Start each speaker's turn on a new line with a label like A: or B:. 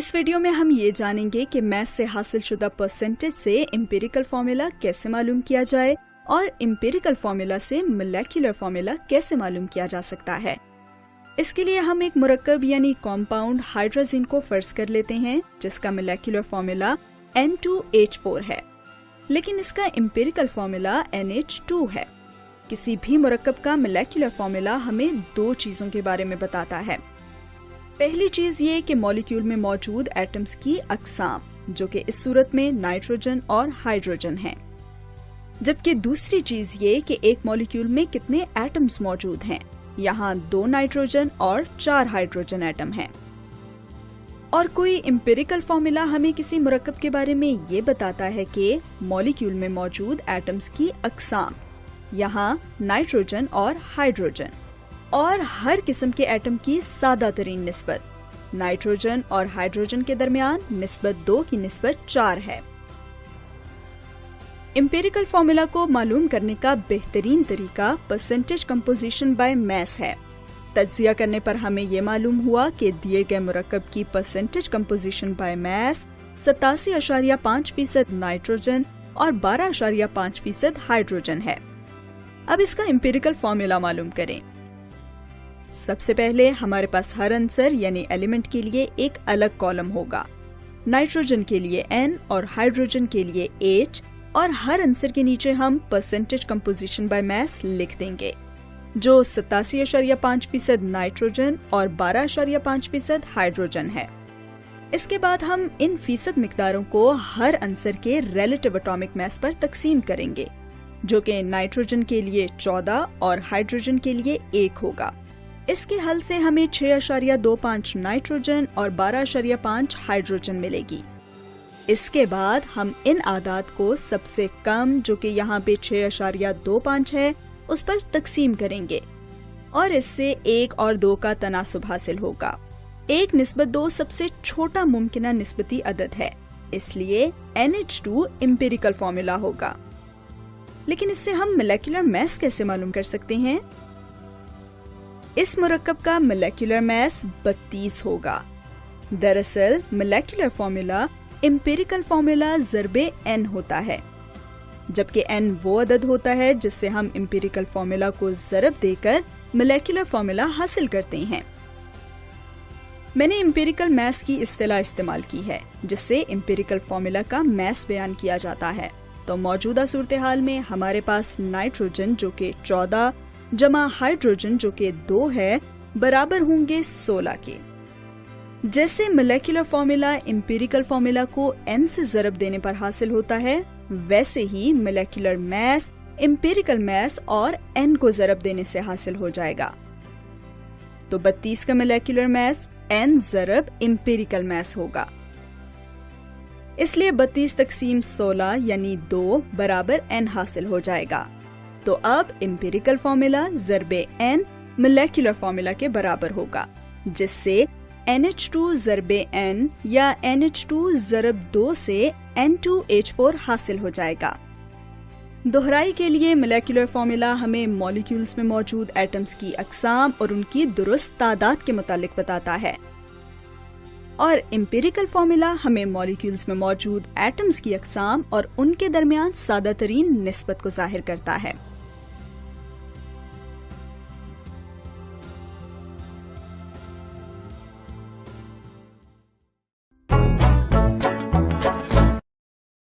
A: اس video میں ہم یہ جانیں گے کہ میتھ سے حاصل شدہ پرسنٹیج سے امپیریکل فارمولا کیسے معلوم کیا جائے اور امپیریکل فارمولا سے مولیکولر فارمولا کیسے معلوم کیا جا سکتا ہے۔ اس کے لیے ہم ایک مرکب یعنی کمپاؤنڈ ہائیڈرازین کو فرض کر لیتے ہیں جس کا مولیکولر فارمولا N2H4 ہے، لیکن اس کا امپیریکل فارمولا NH2 ہے۔ کسی بھی مرکب کا مولیکولر فارمولا ہمیں دو چیزوں کے بارے میں بتاتا ہے۔ پہلی چیز یہ کہ مالیکیول میں موجود ایٹمز کی اقسام، جو کہ اس صورت میں نائٹروجن اور ہائیڈروجن ہیں، جبکہ دوسری چیز یہ کہ ایک مالیکیول میں کتنے ایٹمز موجود ہیں۔ یہاں 2 نائٹروجن اور 4 ہائیڈروجن ایٹم ہیں۔ اور کوئی امپیریکل فارمولا ہمیں کسی مرکب کے بارے میں یہ بتاتا ہے کہ مالیکیول میں موجود ایٹمز کی اقسام، یہاں نائٹروجن اور ہائیڈروجن، اور ہر قسم کے ایٹم کی سادہ ترین نسبت نائٹروجن اور ہائیڈروجن کے درمیان نسبت 2 کی نسبت 4 ہے۔ امپیریکل فارمولا کو معلوم کرنے کا بہترین طریقہ پرسنٹیج کمپوزیشن بائی میس ہے۔ تجزیہ کرنے پر ہمیں یہ معلوم ہوا کہ دیے گئے مرکب کی percentage composition by mass 87.5% nitrogen اور 12.5% ہائیڈروجن ہے۔ اب اس کا امپیریکل فارمولا معلوم کریں۔ سب سے پہلے ہمارے پاس ہر عنصر یعنی ایلیمنٹ کے لیے ایک الگ کالم ہوگا۔ نائٹروجن کے لیے N اور ہائیڈروجن کے لیے H، اور ہر عنصر کے نیچے ہم پرسنٹیج کمپوزیشن بائی میس لکھ دیں گے، جو 87.5% نائٹروجن اور 12.5% ہائیڈروجن ہے۔ اس کے بعد ہم ان فیصد مقداروں کو ہر عنصر کے ریلیٹیو اٹامک میس پر تقسیم کریں گے، جو کہ نائٹروجن کے لیے 14 اور ہائیڈروجن کے لیے 1 ہوگا۔ اس کے حل سے ہمیں 6.25 نائٹروجن اور 12.5 ہائیڈروجن ملے گی۔ اس کے بعد ہم ان اعداد کو سب سے کم، جو کہ یہاں پہ 6.25 ہے، اس پر تقسیم کریں گے، اور اس سے 1 اور 2 کا تناسب حاصل ہوگا۔ 1:2 سب سے چھوٹا ممکنہ نسبتی عدد ہے، اس لیے NH2 امپیریکل فارمولا ہوگا۔ لیکن اس سے ہم مولیکولر میس کیسے معلوم کر سکتے ہیں؟ اس مرکب کا مولیکولر میس 32 ہوگا۔ دراصل مولیکولر فارمولا امپیریکل فارمولا ضرب n ہوتا ہے، جبکہ n وہ عدد ہوتا ہے جس سے ہم امپیریکل فارمولا کو ضرب دے کر مولیکولر فارمولا حاصل کرتے ہیں۔ میں نے امپیریکل میس کی اصطلاح استعمال کی ہے، جس سے امپیریکل فارمولا کا میس بیان کیا جاتا ہے۔ تو موجودہ صورتحال میں ہمارے پاس نائٹروجن جو کہ 14 جمع ہائیڈروجن جو کہ 2 ہے برابر ہوں گے 16 کے۔ جیسے مولیکولر فارمولا امپیریکل فارمولا کو n سے ضرب دینے پر حاصل ہوتا ہے، ویسے ہی مولیکولر میس امپیریکل میس اور n کو ضرب دینے سے حاصل ہو جائے گا۔ تو 32 کا مولیکولر میس n ضرب امپیریکل میس ہوگا، اس لیے 32 تقسیم 16 یعنی 2 برابر n حاصل ہو جائے گا۔ تو اب امپیریکل فارمولا ضرب n مولیکولر فارمولا کے برابر ہوگا، جس سے NH2 ضرب n یا NH2 ضرب 2 سے N2H4 حاصل ہو جائے گا۔ دہرائی کے لیے مولیکولر فارمولا ہمیں مالیکیولز میں موجود ایٹمز کی اقسام اور ان کی درست تعداد کے متعلق بتاتا ہے، اور امپیریکل فارمولا ہمیں مالیکیولز میں موجود ایٹمز کی اقسام اور ان کے درمیان سادہ ترین نسبت کو ظاہر کرتا ہے۔